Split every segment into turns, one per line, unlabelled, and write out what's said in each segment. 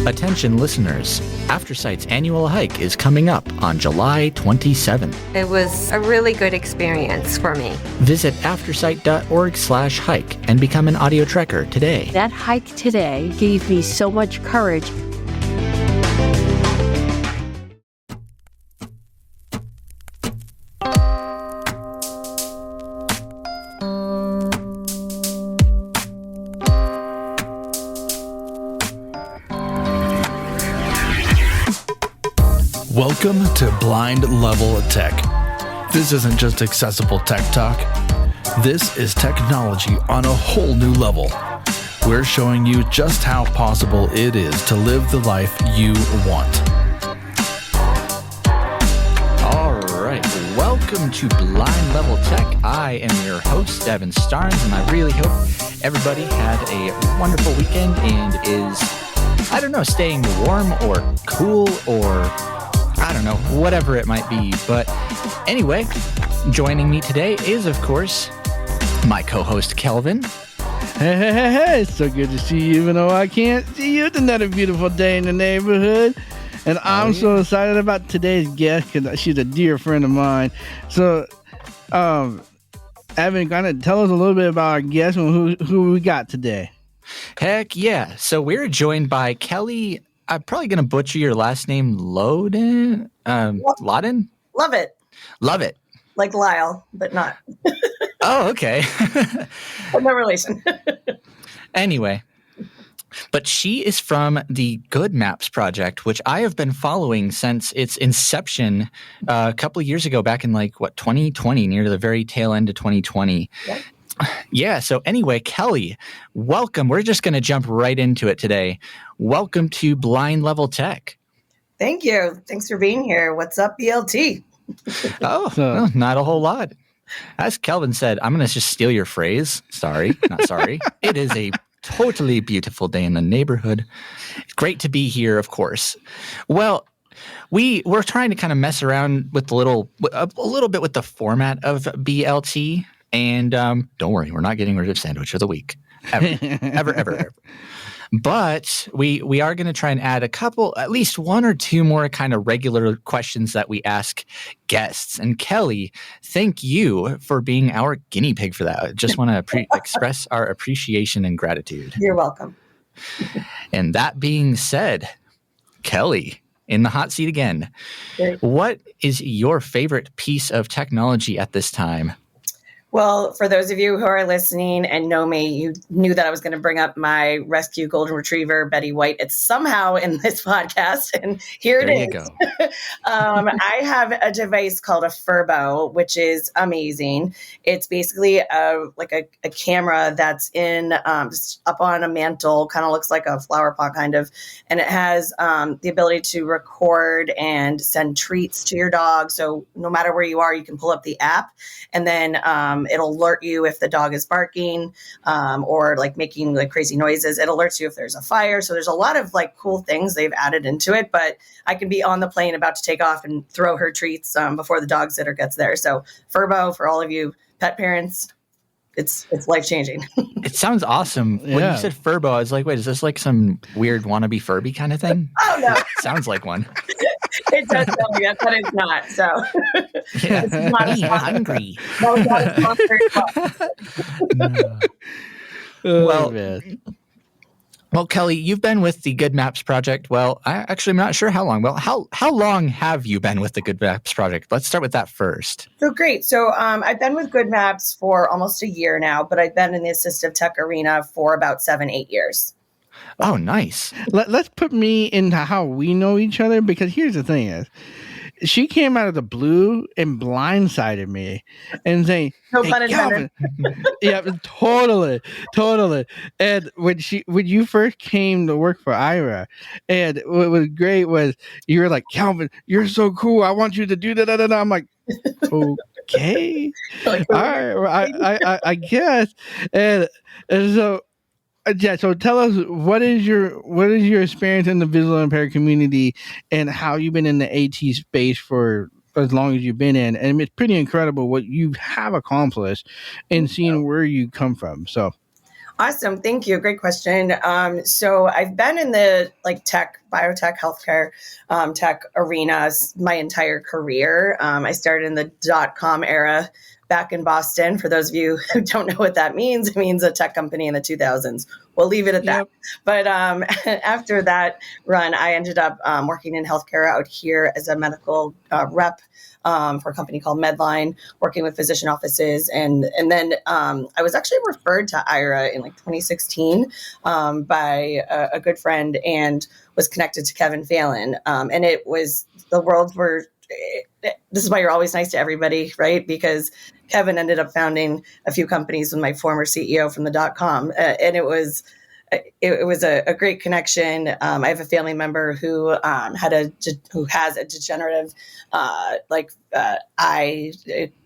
Attention listeners, Aftersight's annual hike is coming up on July 27th.
It was a really good experience for me.
Visit aftersight.org/hike and become an audio trekker today.
That hike today gave me so much courage.
Welcome to Blind Level Tech. This isn't just accessible tech talk. This is technology on a whole new level. We're showing you just how possible it is to live the life you want.
All right, welcome to Blind Level Tech. I am your host, Devin Starnes, and I really hope everybody had a wonderful weekend and is, staying warm or cool or whatever it might be. But anyway, joining me today is, of course, my co-host, Kelvin.
Hey, it's so good to see you, even though I can't see you. It's another beautiful day in the neighborhood. And I'm so excited about today's guest because she's a dear friend of mine. So, Evan, kind of tell us a little bit about our guest and who we got today.
Heck yeah. So we're joined by Kelly. I'm probably going to butcher your last name, Loden? Loden?
Lovett. Like Lyle, but not.
Oh, okay.
But no relation.
Anyway, but she is from the Goodmaps project, which I have been following since its inception a couple of years ago, back in 2020, near the very tail end of 2020. Yep. Yeah. So anyway, Kelly, welcome. We're just going to jump right into it today. Welcome to Blind Level Tech.
Thank you. Thanks for being here. What's up, BLT?
No, not a whole lot. As Kelvin said, I'm going to just steal your phrase. Sorry, not sorry. It is a totally beautiful day in the neighborhood. It's great to be here, of course. Well, we're trying to kind of mess around with a little bit with the format of BLT. And don't worry, we're not getting rid of Sandwich of the Week. Ever. But we are going to try and add at least one or two more kind of regular questions that we ask guests. And Kelly, thank you for being our guinea pig for that. I just want to express our appreciation and gratitude.
You're welcome.
And that being said, Kelly, in the hot seat again,
Great.
What is your favorite piece of technology at this time?
Well, for those of you who are listening and know me, you knew that I was going to bring up my rescue golden retriever, Betty White. It's somehow in this podcast, and here it is.
There you go.
I have a device called a Furbo, which is amazing. It's basically a camera that's in just up on a mantle, kind of looks like a flower pot kind of, and it has the ability to record and send treats to your dog. So no matter where you are, you can pull up the app, and then it'll alert you if the dog is barking or making crazy noises. It alerts you if there's a fire. So there's a lot of cool things they've added into it. But I can be on the plane about to take off and throw her treats before the dog sitter gets there. So Furbo, for all of you pet parents, it's life-changing.
It sounds awesome. Yeah. When you said Furbo, I was like, wait, is this some weird wannabe Furby kind of thing?
Oh, no.
Sounds like one.
It does sound like that, but it's not. So
yeah. This is not hungry.
No, not
Well, Kelly, you've been with the Goodmaps project. Well, I'm not sure how long. Well, how long have you been with the Goodmaps project? Let's start with that first.
So great. So I've been with Goodmaps for almost a year now, but I've been in the assistive tech arena for about 7-8 years.
Oh, nice.
Let's put me into how we know each other, because here's the thing is, she came out of the blue and blindsided me and saying,
no
hey,
fun intended.
Yeah, totally. And when you first came to work for Ira, and what was great was you were like, Calvin, you're so cool. I want you to do that. I'm like, okay, all right, I guess. And so. Yeah, so tell us what is your experience in the visually impaired community and how you've been in the AT space for as long as you've been in, and it's pretty incredible what you have accomplished and seeing where you come from. So
Awesome. Thank you. Great question. So I've been in the tech, biotech, healthcare, tech arena my entire career. I started in the .com era back in Boston. For those of you who don't know what that means, it means a tech company in the 2000s. We'll leave it at that. But after that run, I ended up working in healthcare out here as a medical rep for a company called Medline, working with physician offices. And then I was actually referred to IRA in 2016 by a good friend and was connected to Kevin Phelan. And it was the worlds were, this is why you're always nice to everybody, right? Because Kevin ended up founding a few companies with my former CEO from the .com. And it was a great connection. I have a family member who has a degenerative eye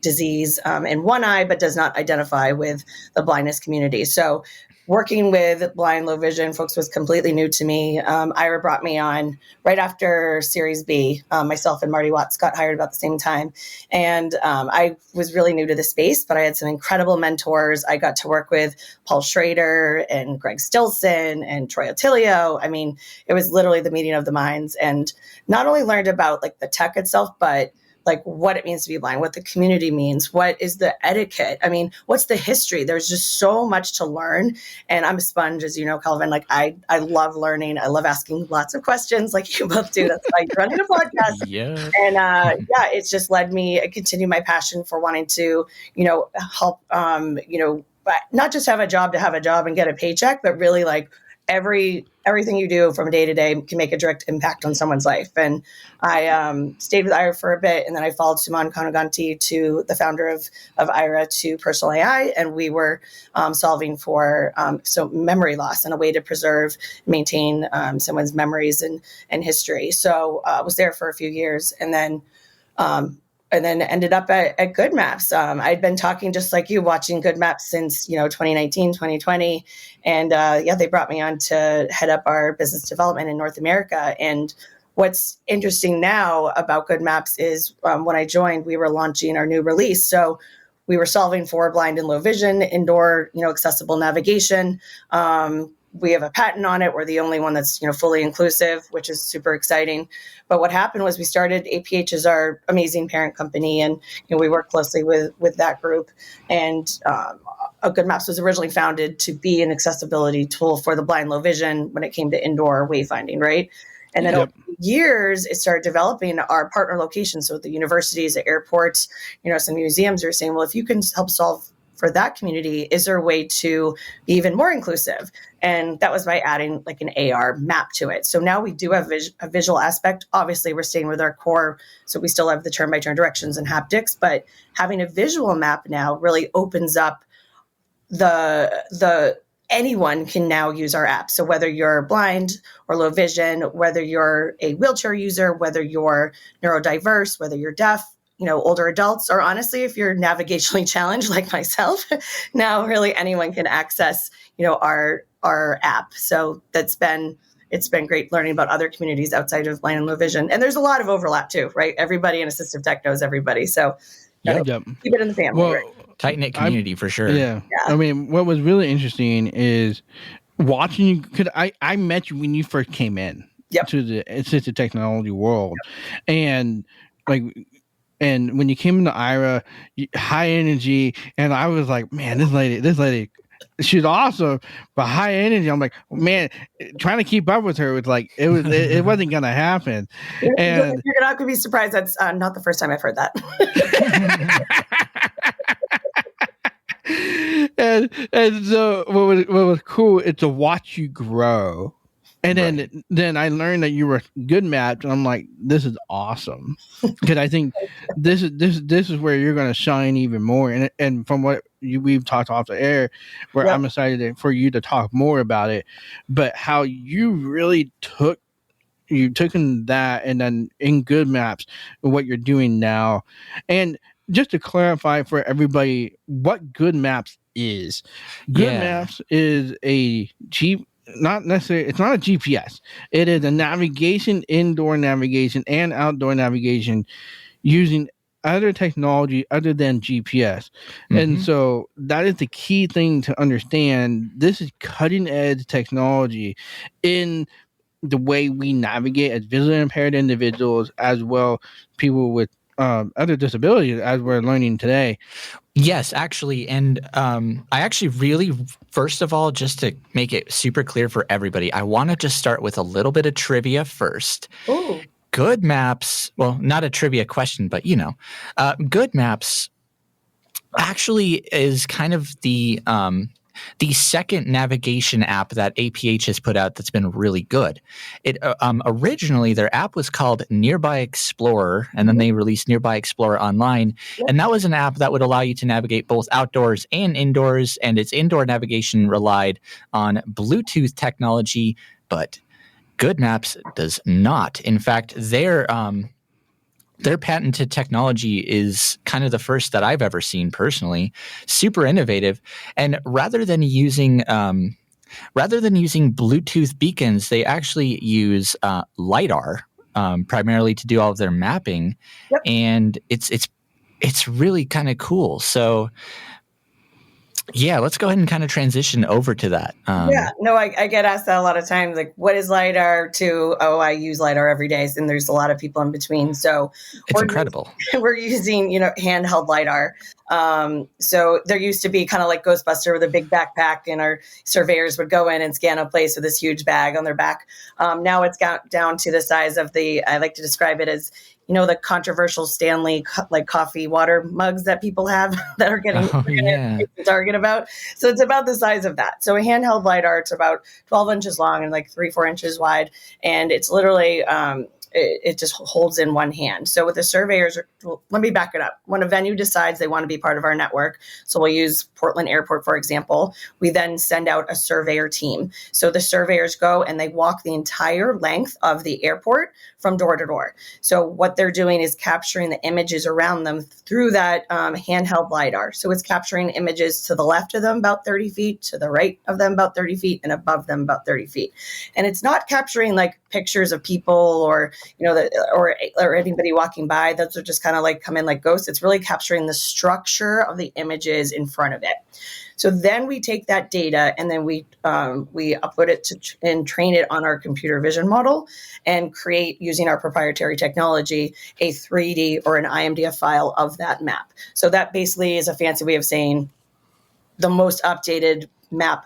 disease in one eye, but does not identify with the blindness community. So working with blind, low vision folks was completely new to me. Ira brought me on right after Series B. Myself and Marty Watts got hired about the same time. And I was really new to the space, but I had some incredible mentors. I got to work with Paul Schrader and Greg Stilson and Troy Attilio. I mean, it was literally the meeting of the minds, and not only learned about the tech itself, but what it means to be blind, what the community means, what is the etiquette. I mean, what's the history? There's just so much to learn. And I'm a sponge, as you know, Calvin. I love learning. I love asking lots of questions like you both do. That's why you're running a podcast.
Yeah.
And it's just led me to continue my passion for wanting to, help, not just have a job to have a job and get a paycheck, but really everything you do from day to day can make a direct impact on someone's life. And I stayed with Ira for a bit, and then I followed Suman Kanaganti, to the founder of Ira, to Personal AI, and we were solving for memory loss and a way to preserve, maintain someone's memories and history. So I was there for a few years, and then ended up at Goodmaps. I'd been talking just like you, watching Goodmaps since 2019, 2020, and they brought me on to head up our business development in North America. And what's interesting now about Goodmaps is when I joined, we were launching our new release. So we were solving for blind and low vision, indoor, accessible navigation. We have a patent on it. We're the only one that's, fully inclusive, which is super exciting. But what happened was we started APH as our amazing parent company, and we work closely with that group. And Goodmaps was originally founded to be an accessibility tool for the blind, low vision when it came to indoor wayfinding, right? And then over the years, it started developing our partner locations. So the universities, the airports, some museums are saying, well, if you can help solve for that community, is there a way to be even more inclusive? And that was by adding an AR map to it. So now we do have a visual aspect. Obviously, we're staying with our core, so we still have the turn-by-turn directions and haptics, but having a visual map now really opens up the anyone can now use our app. So whether you're blind or low vision, whether you're a wheelchair user, whether you're neurodiverse, whether you're deaf, older adults, or honestly, if you're navigationally challenged like myself, now really anyone can access, our app. So it's been great learning about other communities outside of blind and low vision. And there's a lot of overlap too, right? Everybody in assistive tech knows everybody. So keep it in the family.
Well,
right?
Tight-knit community for sure.
Yeah. I mean, what was really interesting is watching you, because I met you when you first came in to the assistive technology world. And when you came into Ira, high energy, and I was like, man, this lady, she's awesome, but high energy. I'm like, man, trying to keep up with her was it wasn't gonna happen. And
you're not gonna be surprised. That's not the first time I've heard that.
and so what was cool is to watch you grow. And then I learned that you were Goodmaps, and I'm like, this is awesome, because I think this is where you're going to shine even more. And from what we've talked off the air, where I'm excited for you to talk more about it, but how you really took in that, and then in Goodmaps, what you're doing now. And just to clarify for everybody what Goodmaps is, Goodmaps is a not necessarily, it's not a GPS. It is a navigation, indoor navigation and outdoor navigation, using other technology other than GPS. And so that is the key thing to understand. This is cutting edge technology in the way we navigate as visually impaired individuals, as well people with other disabilities, as we're learning today.
Yes, actually. And I actually really, first of all, just to make it super clear for everybody, I want to just start with a little bit of trivia first.
Ooh.
Goodmaps, well, not a trivia question, but Goodmaps actually is kind of the second navigation app that APH has put out that's been really good. It originally their app was called Nearby Explorer, and then they released Nearby Explorer Online, and that was an app that would allow you to navigate both outdoors and indoors. And its indoor navigation relied on Bluetooth technology, but Goodmaps does not. In fact, their patented technology is kind of the first that I've ever seen personally. Super innovative, and rather than using Bluetooth beacons, they actually use LIDAR primarily to do all of their mapping, and it's really kind of cool. So. Yeah, let's go ahead and kind of transition over to that.
I get asked that a lot of times, like, what is LIDAR to, I use LIDAR every day, and there's a lot of people in between. So
it's incredible.
We're using, handheld LIDAR. So there used to be kind of like Ghostbuster with a big backpack, and our surveyors would go in and scan a place with this huge bag on their back. Now it's got down to the size of I like to describe it as, the controversial Stanley coffee water mugs that people have that are getting Target about. So it's about the size of that. So a handheld LIDAR, it's about 12 inches long and like 3-4 inches wide. And it's literally, it just holds in one hand. So with the surveyors, let me back it up. When a venue decides they want to be part of our network, so we'll use Portland Airport, for example, we then send out a surveyor team. So the surveyors go and they walk the entire length of the airport from door to door. So what they're doing is capturing the images around them through that handheld LIDAR. So it's capturing images to the left of them about 30 feet, to the right of them about 30 feet, and above them about 30 feet. And it's not capturing like pictures of people or or anybody walking by. Those are just kind of like come in like ghosts. It's really capturing the structure of the images in front of it. So then we take that data and then we upload it and train it on our computer vision model and create, using our proprietary technology, a 3D or an IMDF file of that map. So that basically is a fancy way of saying the most updated map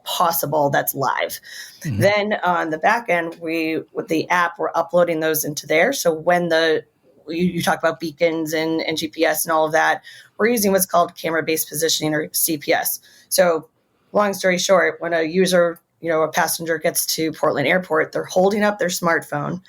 possible that's live. Mm-hmm. Then on the back end, with the app, we're uploading those into there. So when you talk about beacons and GPS and all of that, we're using what's called camera-based positioning, or CPS. So long story short, when a user, a passenger gets to Portland Airport, they're holding up their smartphone,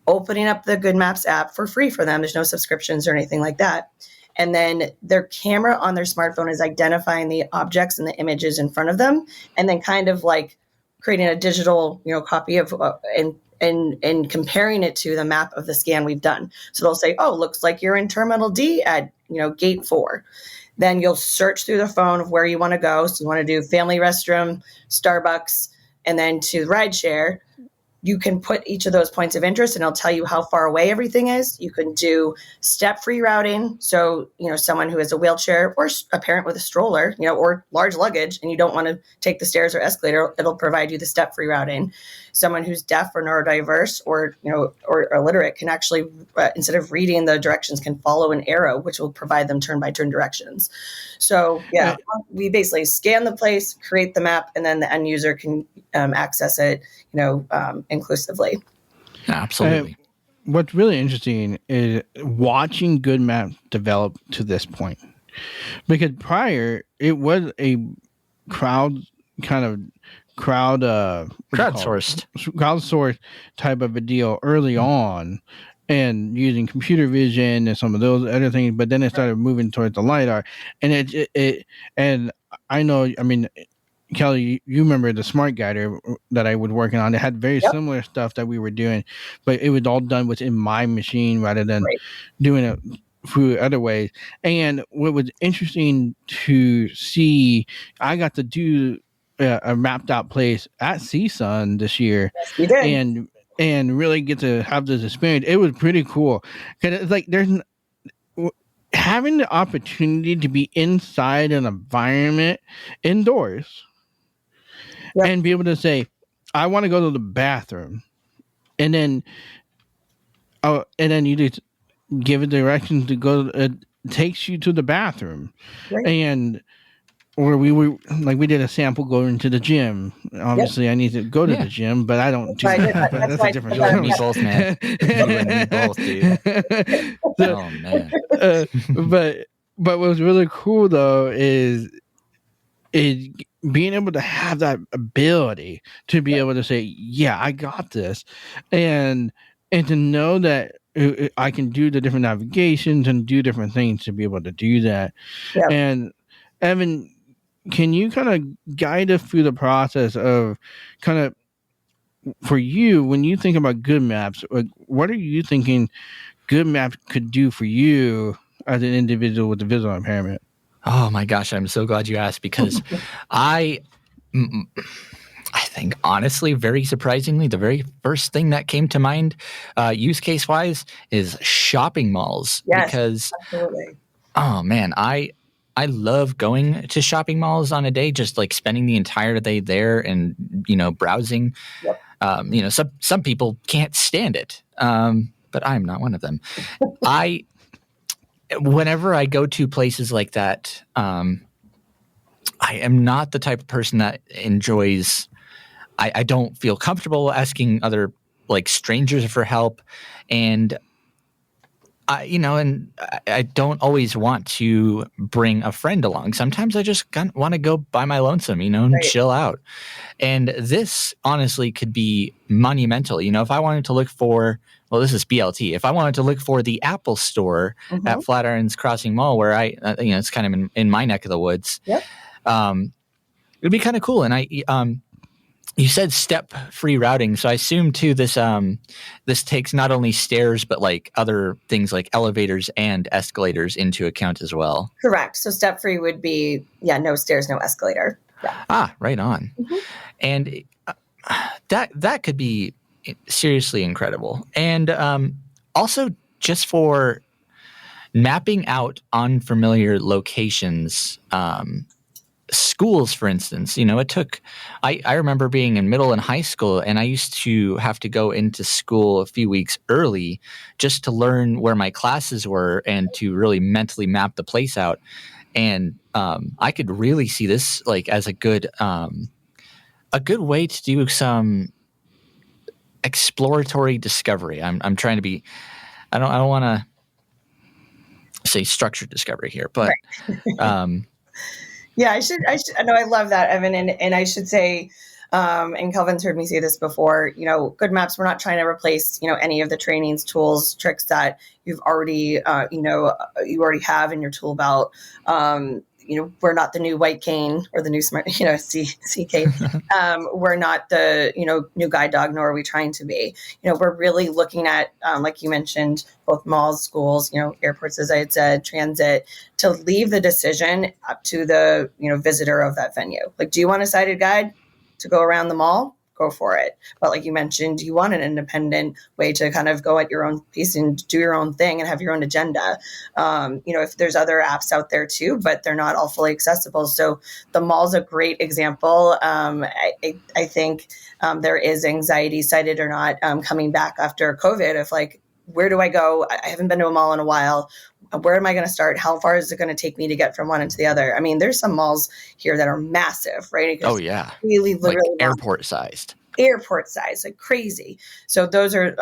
opening up the Goodmaps app for free for them. There's no subscriptions or anything like that. And then their camera on their smartphone is identifying the objects and the images in front of them, and then kind of like creating a digital, copy of and comparing it to the map of the scan we've done. So they'll say, oh, looks like you're in Terminal D at, gate 4. Then you'll search through the phone of where you want to go. So you want to do family restroom, Starbucks, and then to rideshare. You can put each of those points of interest and it'll tell you how far away everything is. You can do step-free routing. So, someone who has a wheelchair or a parent with a stroller, or large luggage, and you don't want to take the stairs or escalator, it'll provide you the step-free routing. Someone who's deaf or neurodiverse or illiterate can actually, instead of reading the directions, can follow an arrow, which will provide them turn-by-turn directions. So, we basically scan the place, create the map, and then the end user can access it, inclusively.
Absolutely.
What's really interesting is watching Goodmaps develop to this point, because prior it was a crowdsourced type of a deal early on, and using computer vision and some of those other things. But then it started moving towards the LIDAR, and and I know, Kelly, you remember the Smart Guider that I was working on? It had very similar stuff that we were doing, but it was all done within my machine rather than doing it through other ways. And what was interesting to see, I got to do a mapped out place at CSUN this year.
Yes, you did.
And really get to have this experience. It was pretty cool. 'Cause it's like having the opportunity to be inside an environment indoors and be able to say, I want to go to the bathroom, and then you just give it directions to go. It takes you to the bathroom, and or we did a sample going to the gym. Obviously, I need to go to the gym, but I don't do that. But that's a different
You and
story.
me both, man. You and me both, dude. Oh man.
But what's really cool though is being able to have that ability to be able to say, yeah, I got this, and to know that I can do the different navigations and do different things to be able to do that. And Evan, can you kind of guide us through the process of kind of, for you, when you think about Goodmaps, like, what are you thinking Goodmaps could do for you as an individual with a visual impairment?
Oh my gosh, I'm so glad you asked, because I think, honestly, very surprisingly, the very first thing that came to mind, use case wise, is shopping malls.
Yes,
because
absolutely.
Oh man, I love going to shopping malls on a day, just like spending the entire day there and browsing. Some people can't stand it, but I'm not one of them. Whenever I go to places like that, I am not the type of person that enjoys. I don't feel comfortable asking other strangers for help, and I don't always want to bring a friend along. Sometimes I just want to go by my lonesome, and chill out. And this honestly could be monumental. If I wanted to look for, well, this is BLT. If I wanted to look for the Apple store at Flatirons Crossing Mall, where it's kind of in my neck of the woods, it'd be kind of cool. And you said step-free routing, so I assume too this takes not only stairs but other things like elevators and escalators into account as well.
Correct. So step-free would be no stairs, no escalator. Yeah.
Ah, right on. And that could be seriously incredible. And also just for mapping out unfamiliar locations. Schools, for instance, it took, I remember being in middle and high school, and I used to have to go into school a few weeks early just to learn where my classes were and to really mentally map the place out. And I could really see this as a good way to do some exploratory discovery. I'm trying to be, I don't want to say structured discovery here, but
yeah, I should. No, I love that, Evan, and I should say, and Kelvin's heard me say this before. Goodmaps, we're not trying to replace any of the trainings, tools, tricks that you've already you already have in your tool belt. We're not the new white cane or the new smart CK. We're not the new guide dog, nor are we trying to be. We're really looking at like you mentioned, both malls, schools, airports, as I had said, transit, to leave the decision up to the visitor of that venue. Do you want a sighted guide to go around the mall? Go for it. But like you mentioned, you want an independent way to kind of go at your own pace and do your own thing and have your own agenda. If there's other apps out there too, but they're not all fully accessible. So the mall's a great example. I think there is anxiety, sighted or not, coming back after COVID of where do I go? I haven't been to a mall in a while. Where am I going to start? How far is it going to take me to get from one into the other? I mean, there's some malls here that are massive, right?
Oh yeah.
Really, literally
airport sized,
crazy. So those are,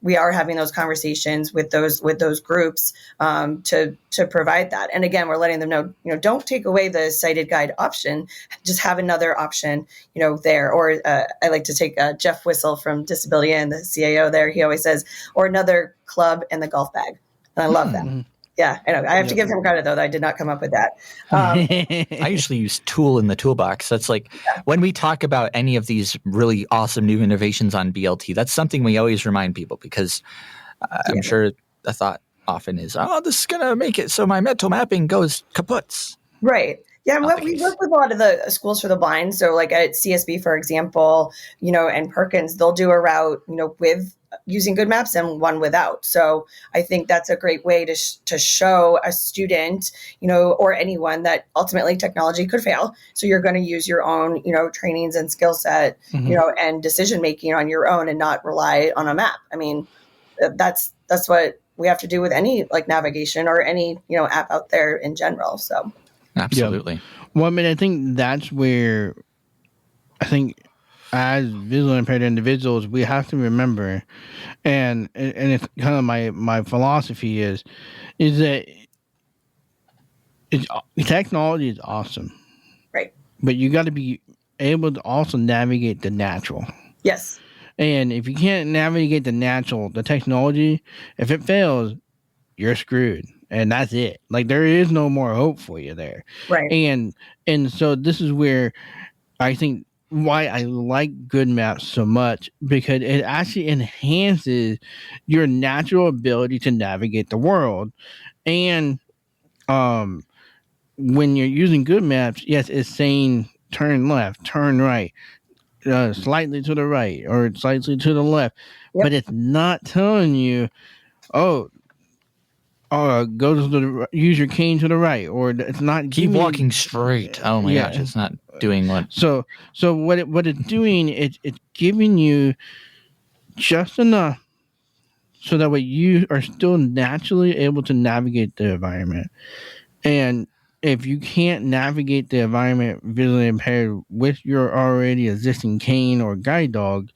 we are having those conversations with those groups to provide that. And again, we're letting them know, don't take away the sighted guide option, just have another option, there. Or I like to take Jeff Whistle from Disability and the CAO there. He always says, or another club and the golf bag. And I love that. Yeah, I know. I have to give him credit, though, that I did not come up with that.
I usually use tool in the toolbox. That's when we talk about any of these really awesome new innovations on BLT, that's something we always remind people, because I'm sure the thought often is, this is going to make it so my mental mapping goes kaputs.
Right. Yeah, and
not
what
the
we
case.
work with a lot of the schools for the blind. So, like at CSB, for example, and Perkins, they'll do a route, with using Goodmaps and one without. So, I think that's a great way to show a student, or anyone that ultimately technology could fail. So, you're going to use your own, trainings and skill set, and decision making on your own, and not rely on a map. I mean, that's what we have to do with any like navigation or any app out there in general. So.
Absolutely.
Well, I mean, I think that's where I think as visually impaired individuals, we have to remember, and it's kind of my philosophy is that technology is awesome,
Right.
but you got to be able to also navigate the natural.
Yes.
And if you can't navigate the technology, if it fails, you're screwed. And that's it. Like there is no more hope for you there.
Right.
And so this is where I think why I like Goodmaps so much, because it actually enhances your natural ability to navigate the world. And when you're using Goodmaps, yes, it's saying turn left, turn right, slightly to the right or slightly to the left, but it's not telling you, oh, go to use your cane to the right, or it's not
Keep walking straight. Oh my gosh, it's not doing what.
So what it's doing, it's giving you just enough so that way you are still naturally able to navigate the environment. And if you can't navigate the environment visually impaired with your already existing cane or guide dog,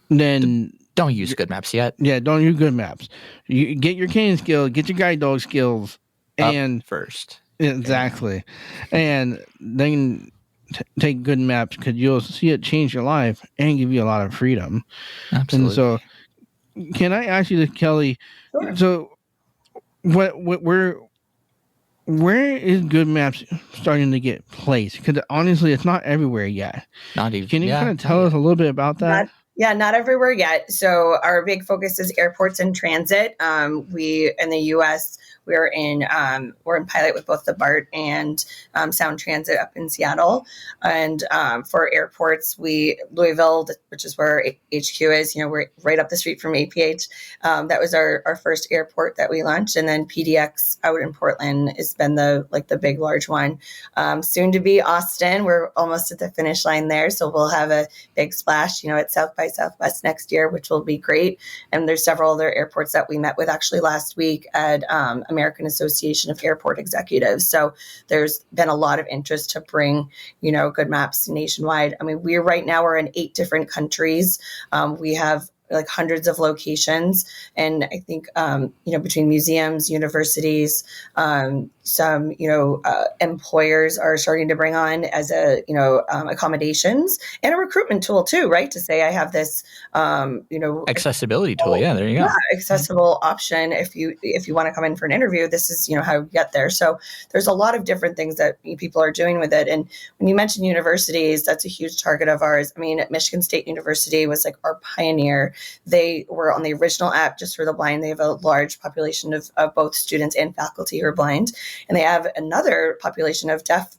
then
don't use Goodmaps yet.
Yeah, don't use Goodmaps. You get your cane skills, get your guide dog skills, and
up first.
Exactly, and then take Goodmaps, because you'll see it change your life and give you a lot of freedom.
Absolutely.
And so, can I ask you this, Kelly?
Sure.
So, where is Goodmaps starting to get placed? Because honestly, it's not everywhere yet.
Not even.
Can you kind of tell us a little bit about that?
Not everywhere yet. So our big focus is airports and transit. We in the U.S. we're in pilot with both the BART and Sound Transit up in Seattle. And for airports, Louisville, which is where HQ is. We're right up the street from APH. That was our first airport that we launched, and then PDX out in Portland has been the big large one. Soon to be Austin. We're almost at the finish line there, so we'll have a big splash. At South by Southwest next year, which will be great. And there's several other airports that we met with actually last week at American Association of Airport Executives. So there's been a lot of interest to bring, Goodmaps nationwide. I mean, right now we're in 8 different countries. We have like hundreds of locations, and I think between museums, universities, some employers are starting to bring on as accommodations and a recruitment tool too, right? To say I have this
accessibility tool. Yeah, there you go.
Accessible option. If you want to come in for an interview, this is how you get there. So there's a lot of different things that people are doing with it. And when you mention universities, that's a huge target of ours. I mean, Michigan State University was like our pioneer. They were on the original app just for the blind. They have a large population of both students and faculty who are blind. And they have another population of deaf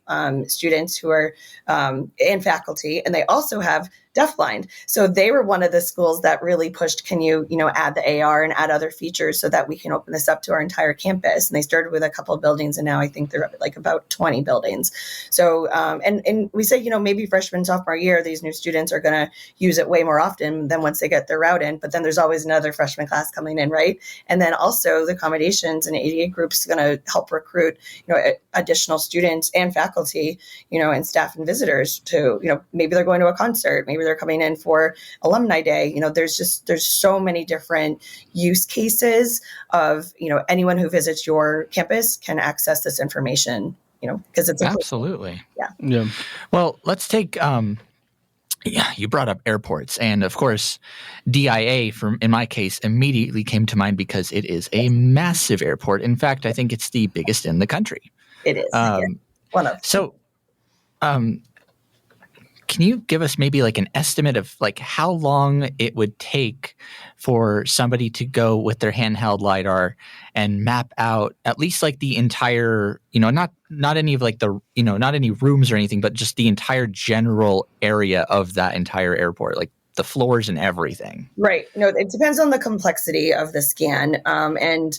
students who are and faculty. And they also have deafblind. So they were one of the schools that really pushed, can you add the AR and add other features so that we can open this up to our entire campus. And they started with a couple of buildings, and now I think they're like about 20 buildings. So, and we say, maybe freshman, sophomore year, these new students are going to use it way more often than once they get their route in, but then there's always another freshman class coming in, right? And then also the accommodations and ADA groups are going to help recruit, additional students and faculty, and staff and visitors to, maybe they're going to a concert, maybe they're coming in for alumni day. There's so many different use cases of, anyone who visits your campus can access this information, because it's
absolutely.
Yeah.
Well, let's take, you brought up airports, and of course, DIA, in my case, immediately came to mind because it is a massive airport. In fact, I think it's the biggest in the country.
It is. One of.
So, can you give us maybe like an estimate of like how long it would take for somebody to go with their handheld LIDAR and map out at least like the entire, not any of like the, not any rooms or anything, but just the entire general area of that entire airport, like the floors and everything?
Right. No, it depends on the complexity of the scan. And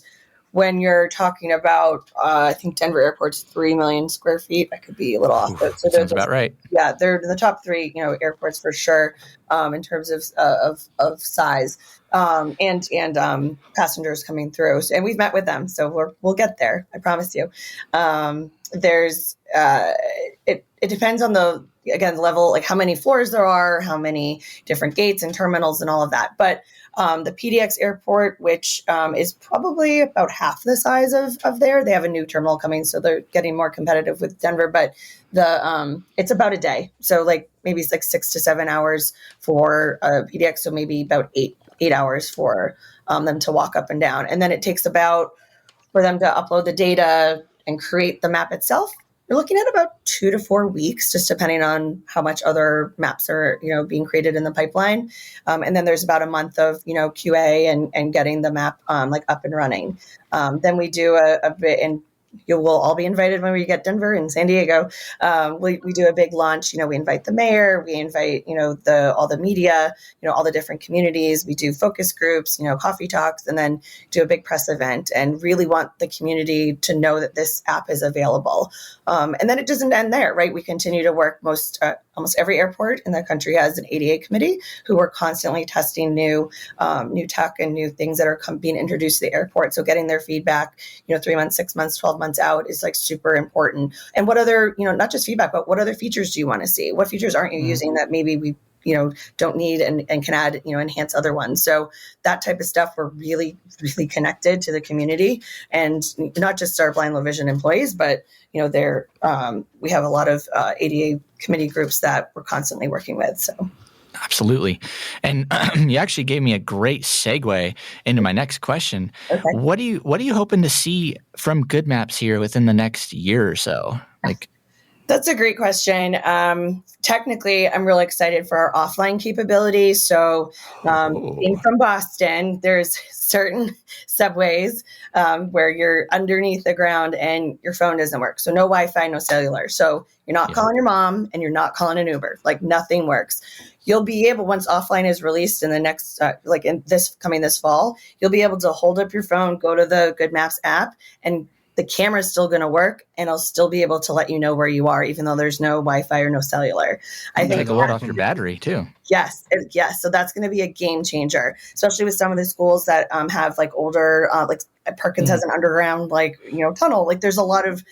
when you're talking about, I think Denver Airport's 3 million square feet. I could be a little off, but
sounds about right.
Yeah, they're the top three, airports for sure, in terms of size, and passengers coming through. And we've met with them, so we'll get there. I promise you. There's it depends on the level, like how many floors there are, how many different gates and terminals and all of that. But the PDX airport, which is probably about half the size of there, they have a new terminal coming, so they're getting more competitive with Denver. But it's about a day, so like maybe it's like 6 to 7 hours for PDX, so maybe about eight hours for them to walk up and down, and then it takes about for them to upload the data and create the map itself. You're looking at about 2 to 4 weeks, just depending on how much other maps are, being created in the pipeline. And then there's about a month of, QA and getting the map like up and running. Then we do a bit, and you will all be invited when we get Denver and San Diego. We do a big launch. We invite the mayor, we invite, all the media, all the different communities. We do focus groups, coffee talks, and then do a big press event and really want the community to know that this app is available. And then it doesn't end there, right? We continue to work almost every airport in the country has an ADA committee who are constantly testing new tech and new things that are being introduced to the airport. So getting their feedback, 3 months, 6 months, 12 months out is like super important. And what other, not just feedback, but what other features do you want to see? What features aren't you using that maybe we don't need and can add, enhance other ones. So that type of stuff, we're really, really connected to the community, and not just our blind low vision employees, but, we have a lot of ADA committee groups that we're constantly working with. So.
Absolutely. And you actually gave me a great segue into my next question. Okay. What are you hoping to see from Goodmaps here within the next year or so?
That's a great question. Technically, I'm really excited for our offline capabilities. So being from Boston, there's certain subways where you're underneath the ground and your phone doesn't work. So no Wi-Fi, no cellular. So you're not calling your mom and you're not calling an Uber. Like nothing works. You'll be able, once offline is released in the next, this fall, you'll be able to hold up your phone, go to the Goodmaps app, and the camera is still going to work, and it'll still be able to let you know where you are, even though there's no Wi-Fi or no cellular. I think
take a load off your battery too.
Yes. So that's going to be a game changer, especially with some of the schools that have like older, like Perkins has an underground tunnel. Like there's a lot of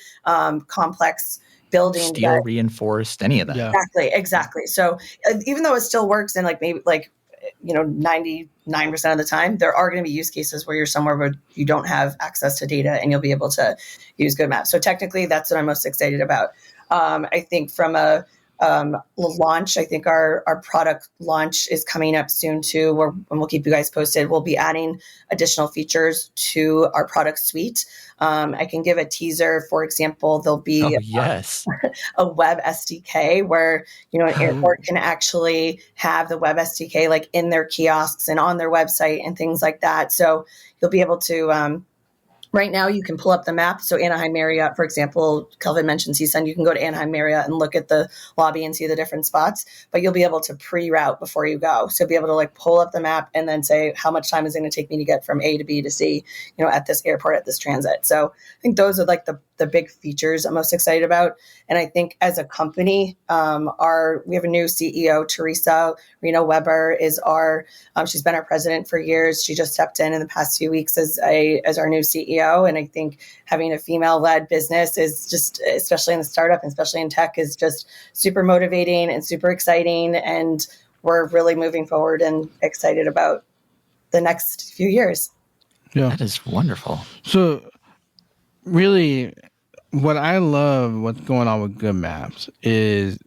complex buildings,
steel reinforced, any of that.
Yeah. Exactly. So even though it still works, and like maybe like 99% of the time, there are going to be use cases where you're somewhere where you don't have access to data and you'll be able to use Goodmaps. So technically, that's what I'm most excited about. I think from a launch, I think our product launch is coming up soon too, and we'll keep you guys posted. We'll be adding additional features to our product suite. I can give a teaser. For example, there'll be a web SDK where an airport can actually have the web SDK like in their kiosks and on their website and things like that. So you'll be able to right now, you can pull up the map. So Anaheim Marriott, for example, Kelvin mentioned CSUN. You can go to Anaheim Marriott and look at the lobby and see the different spots, but you'll be able to pre-route before you go. So be able to like pull up the map and then say, how much time is it going to take me to get from A to B to C, at this airport, at this transit. So I think those are like the big features I'm most excited about. And I think as a company, we have a new CEO, Teresa Reno Weber is she's been our president for years. She just stepped in the past few weeks as our new CEO. And I think having a female-led business is just, especially in the startup and especially in tech, is just super motivating and super exciting. And we're really moving forward and excited about the next few years.
Yeah, that is wonderful.
So really, what I love what's going on with Goodmaps is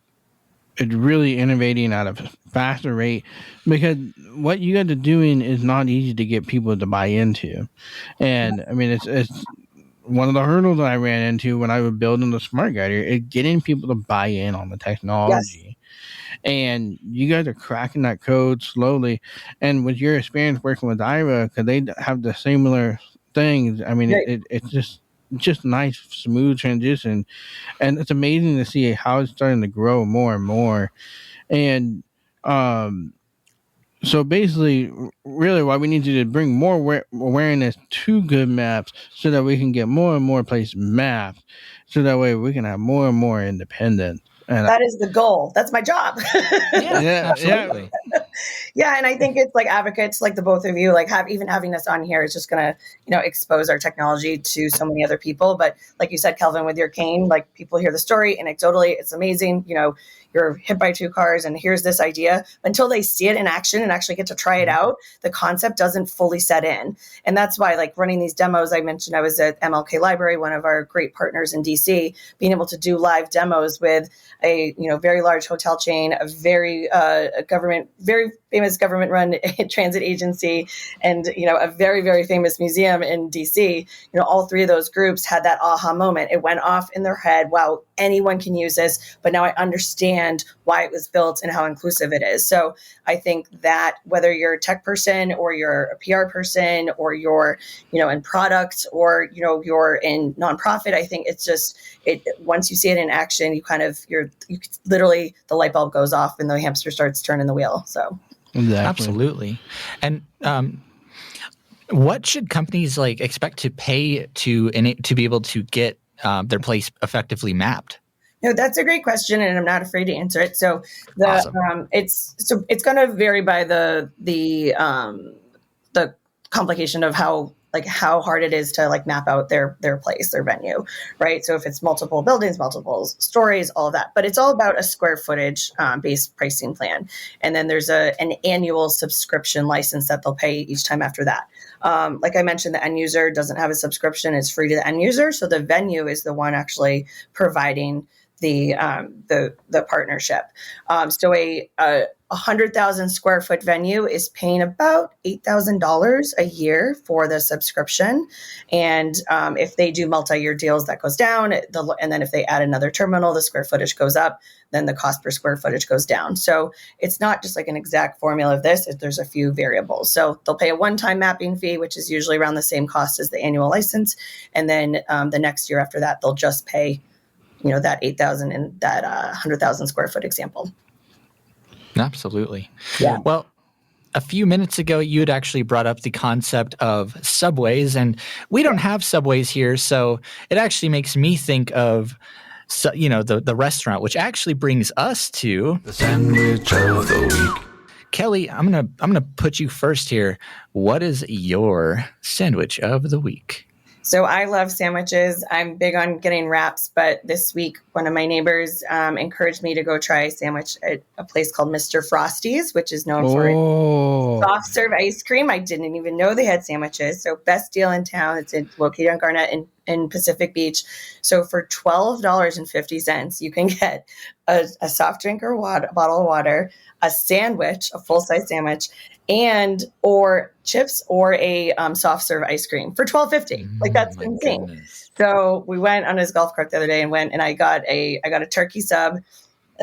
it's really innovating at a faster rate, because what you guys are doing is not easy to get people to buy into. And I mean, it's one of the hurdles that I ran into when I was building the smart guide is getting people to buy in on the technology. and you guys are cracking that code slowly. And with your experience working with Ira, because they have the similar things, I mean,
Right.
it's just nice, smooth transition, and it's amazing to see how it's starting to grow more and more. And so basically, really, what we need to do is bring more awareness to Goodmaps so that we can get more and more places mapped, so that way we can have more and more independent. And
That is the goal. That's my job.
yeah,
Absolutely.
Yeah, and I think it's like advocates like the both of you, like having us on here is just gonna, expose our technology to so many other people. But like you said, Kelvin, with your cane, like people hear the story anecdotally, it's amazing. You're hit by two cars and here's this idea. Until they see it in action and actually get to try it out, the concept doesn't fully set in. And that's why, like, running these demos, I mentioned I was at MLK Library, one of our great partners in DC, being able to do live demos with a very large hotel chain, a very very famous government-run transit agency, and a very, very famous museum in DC. All three of those groups had that aha moment. It went off in their head. Wow, anyone can use this, but now I understand why it was built and how inclusive it is. So I think that whether you're a tech person or you're a PR person or you're in product or you're in nonprofit, I think it's just once you see it in action, you literally, the light bulb goes off and the hamster starts turning the wheel. So
exactly.
Absolutely. And what should companies expect to pay to be able to get their place effectively mapped?
That's a great question, and I'm not afraid to answer it. So
Awesome.
it's going to vary by the complication of how hard it is to map out their place, their venue, right? So if it's multiple buildings, multiple stories, all of that, but it's all about a square footage based pricing plan. And then there's an annual subscription license that they'll pay each time after that. Like I mentioned, the end user doesn't have a subscription; it's free to the end user. So the venue is the one actually providing the partnership. So a 100,000 square foot venue is paying about $8,000 a year for the subscription. And if they do multi-year deals, that goes down. And then if they add another terminal, the square footage goes up, then the cost per square footage goes down. So it's not just like an exact formula of this. There's a few variables. So they'll pay a one-time mapping fee, which is usually around the same cost as the annual license. And then the next year after that, they'll just pay that 8,000 in that 100,000 square foot example.
Absolutely.
Yeah.
Well, a few minutes ago, you had actually brought up the concept of subways, and we don't have subways here, so it actually makes me think of the restaurant, which actually brings us to
The sandwich of the week.
Kelly. I'm gonna put you first here. What is your sandwich of the week?
So I love sandwiches. I'm big on getting wraps, but this week, one of my neighbors encouraged me to go try a sandwich at a place called Mr. Frosty's, which is known for its soft serve ice cream. I didn't even know they had sandwiches. So best deal in town. It's located on Garnett in Pacific Beach. So for $12.50, you can get a soft drink or a bottle of water, a sandwich, a full-size sandwich, or chips or a soft serve ice cream for $12.50. That's insane.
Goodness.
So we went on his golf cart the other day and I got a turkey sub.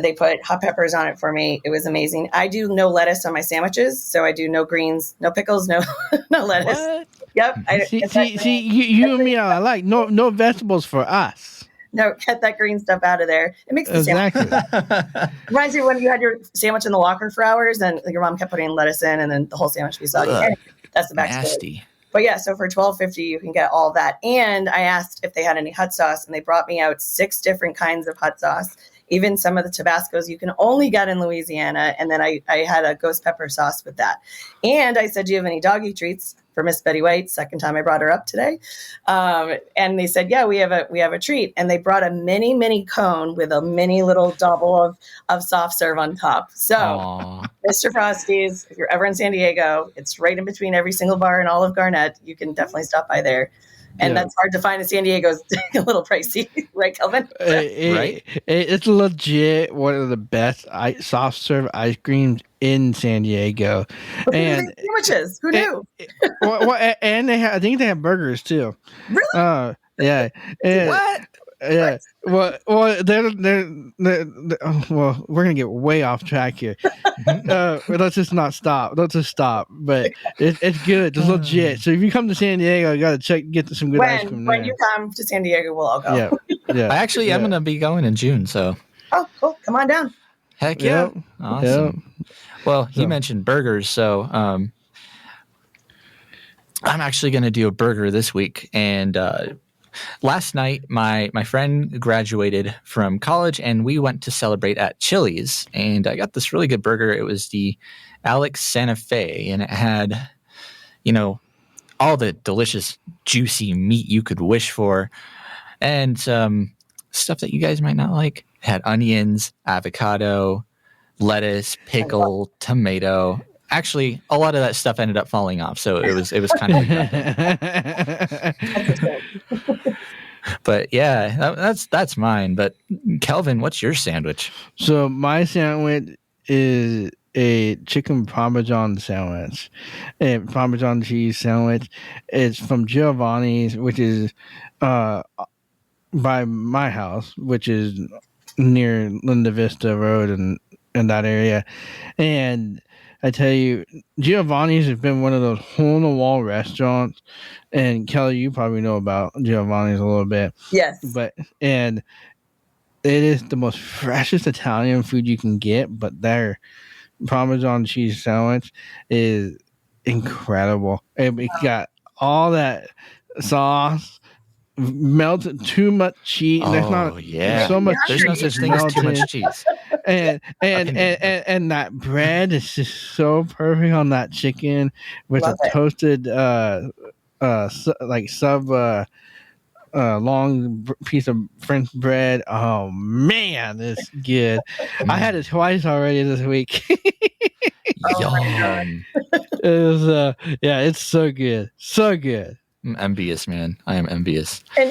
They put hot peppers on it for me. It was amazing. I do no lettuce on my sandwiches, so I do no greens, no pickles, no lettuce.
What?
Yep.
See, you and me are alike. No vegetables for us.
No, get that green stuff out of there. It makes the sandwich.
Exactly.
Reminds you when you had your sandwich in the locker for hours and your mom kept putting lettuce in and then the whole sandwich would be soggy. Anyway, that's the backstory.
Nasty.
But yeah, so for $12.50, you can get all that. And I asked if they had any hot sauce, and they brought me out 6 different kinds of hot sauce, even some of the Tabascos you can only get in Louisiana. And then I had a ghost pepper sauce with that. And I said, do you have any doggy treats for Miss Betty White? Second time I brought her up today. And they said, yeah, we have a treat. And they brought a mini cone with a mini little double of soft serve on top. So
Aww.
Mr. Frosty's, if you're ever in San Diego, it's right in between every single bar in all of Garnett. You can definitely stop by there. And that's hard to find in San Diego. It's a little pricey, right, Kelvin?
Right?
It's legit one of the best soft serve ice creams in San Diego.
And sandwiches. Who knew?
And I think they have burgers too.
Really?
Yeah. And,
What?
yeah. Well, we're gonna get way off track here. Let's just not stop. Let's just stop. But it's good. It's legit. So if you come to San Diego, you gotta get some good ice cream there.
When you come to San Diego, we'll all go.
Yeah, yeah.
I actually am going to be going in June, so
Oh, cool. Come on down.
heck yeah.
Yep.
Awesome. Well, you
So-
mentioned burgers, so I'm actually going to do a burger this week. And last night, my friend graduated from college, and we went to celebrate at Chili's. And I got this really good burger. It was the Alex Santa Fe, and it had, all the delicious, juicy meat you could wish for, and stuff that you guys might not like. It had onions, avocado, lettuce, pickle, tomato. Actually, a lot of that stuff ended up falling off, so it was kind of. But yeah, that's mine. But Kelvin, what's your sandwich?
So my sandwich is a chicken parmesan sandwich, a parmesan cheese sandwich. It's from Giovanni's, which is by my house, which is near Linda Vista Road and in that area. And I tell you, Giovanni's has been one of those hole-in-the-wall restaurants. And Kelly, you probably know about Giovanni's a little bit.
Yes.
And it is the most freshest Italian food you can get, but their Parmesan cheese sandwich is incredible. It's got all that sauce, melted too much cheese. There's not so much.
There's no such thing as too much cheese.
And that bread is just so perfect on that chicken with
Love
a
it.
toasted long piece of French bread. Oh man, it's good. I had it twice already this week.
Oh my God.
Yum.
It was it's so good, so good.
I'm envious, man. I am envious.
And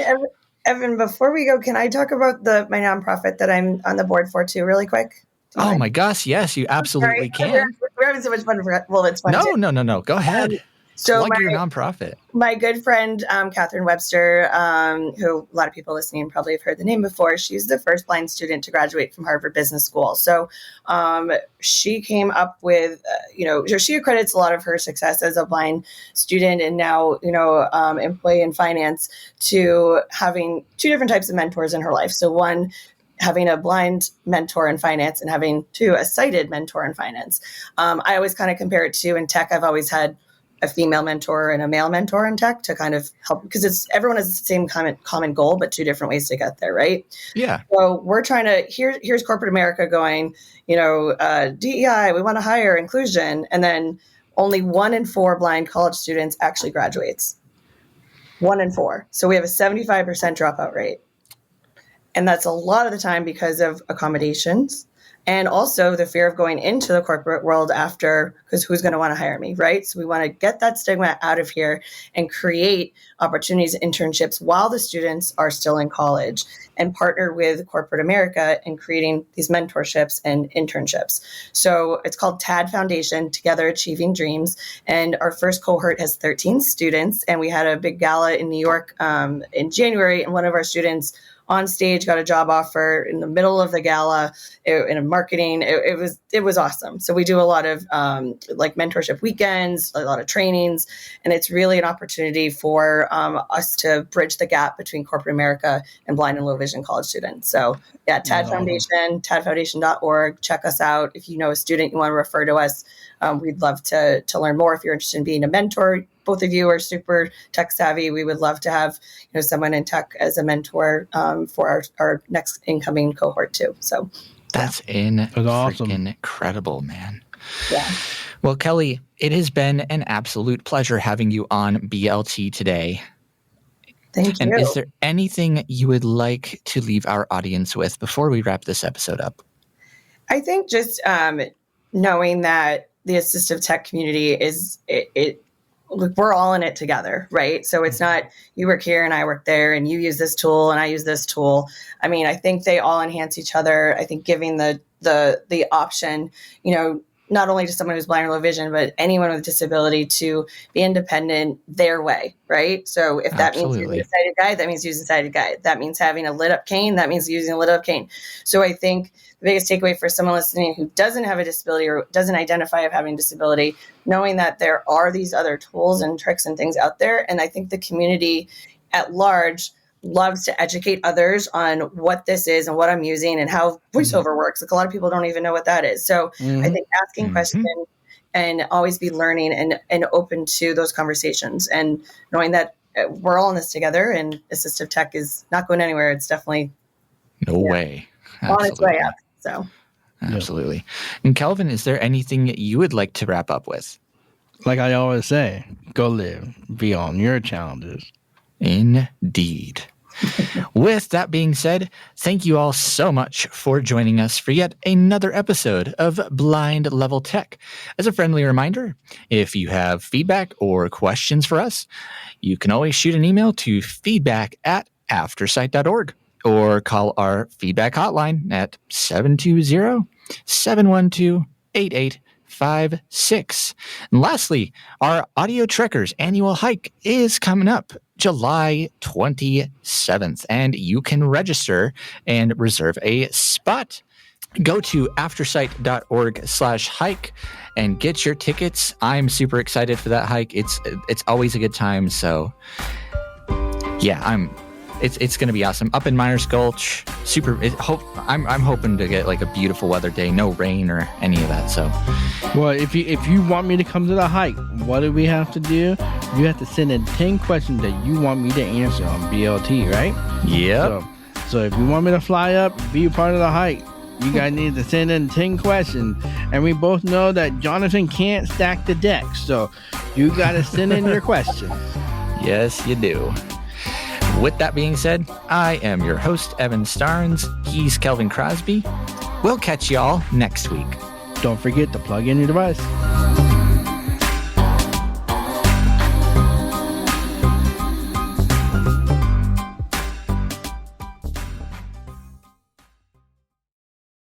Evan, before we go, can I talk about my nonprofit that I'm on the board for too, really quick? Do you
Oh
mind?
my gosh, yes, you absolutely
Sorry.
can.
We're having so much fun. Well, it's fun. too.
No. Go ahead.
So
Plug your nonprofit.
my good friend, Catherine Webster, who a lot of people listening probably have heard the name before, she's the first blind student to graduate from Harvard Business School. So she came up with, she accredits a lot of her success as a blind student and now, employee in finance to having two different types of mentors in her life. So one, having a blind mentor in finance and having two, a sighted mentor in finance. I always kind of compare it to in tech, I've always had a female mentor and a male mentor in tech to kind of help because everyone has the same common goal, but two different ways to get there, right?
Yeah.
So we're trying to here's corporate America going, DEI, we want to hire inclusion, and then only 1 in 4 blind college students actually graduates. 1 in 4. So we have a 75% dropout rate, and that's a lot of the time because of accommodations. And also the fear of going into the corporate world after, because who's going to want to hire me, right? So we want to get that stigma out of here and create opportunities, internships while the students are still in college and partner with corporate America in creating these mentorships and internships. So it's called TAD Foundation, Together Achieving Dreams. And our first cohort has 13 students. And we had a big gala in New York in January. And one of our students on stage got a job offer in the middle of the gala in marketing. It was awesome. So we do a lot of mentorship weekends, a lot of trainings, and it's really an opportunity for us to bridge the gap between corporate America and blind and low vision college students. So yeah, TAD Foundation, tadfoundation.org. Check us out. If you know a student you want to refer to us, we'd love to learn more. If you're interested in being a mentor, both of you are super tech savvy. We would love to have someone in tech as a mentor for our next incoming cohort too. So
that's
awesome.
Incredible, man.
Yeah.
Well, Kelly, it has been an absolute pleasure having you on BLT today.
Thank you.
And is there anything you would like to leave our audience with before we wrap this episode up?
I think just knowing that the assistive tech community we're all in it together, right? So it's not you work here and I work there and you use this tool and I use this tool. I mean, I think they all enhance each other. I think giving the option, not only to someone who's blind or low vision, but anyone with a disability to be independent their way, right? So if that means using a sighted guide, that means using a sighted guide. That means having a lit up cane, that means using a lit up cane. So I think the biggest takeaway for someone listening who doesn't have a disability or doesn't identify as having a disability, knowing that there are these other tools and tricks and things out there. And I think the community at large loves to educate others on what this is and what I'm using and how voiceover works. Like a lot of people don't even know what that is. So I think asking questions and always be learning and open to those conversations and knowing that we're all in this together and assistive tech is not going anywhere. It's definitely
way
on its way up. So
absolutely. And Kelvin, is there anything that you would like to wrap up with?
Like I always say, go live beyond your challenges.
Indeed. With that being said, thank you all so much for joining us for yet another episode of Blind Level Tech. As a friendly reminder, if you have feedback or questions for us, you can always shoot an email to feedback@aftersight.org or call our feedback hotline at 720-712-8856. And lastly, our Audio Trekkers annual hike is coming up July 27th, and you can register and reserve a spot. Go to aftersight.org/hike and get your tickets. I'm super excited for that hike. It's always a good time. So yeah, it's going to be awesome. Up in Myers Gulch, I'm hoping to get like a beautiful weather day, no rain or any of that. So,
well, if you want me to come to the hike, what do we have to do? You have to send in 10 questions that you want me to answer on BLT, right?
Yeah.
So if you want me to fly up, be a part of the hike, you guys need to send in 10 questions. And we both know that Jonathan can't stack the deck, so you got to send in your questions.
Yes, you do. With that being said, I am your host, Evan Starnes. He's Kelvin Crosby. We'll catch y'all next week.
Don't forget to plug in your device.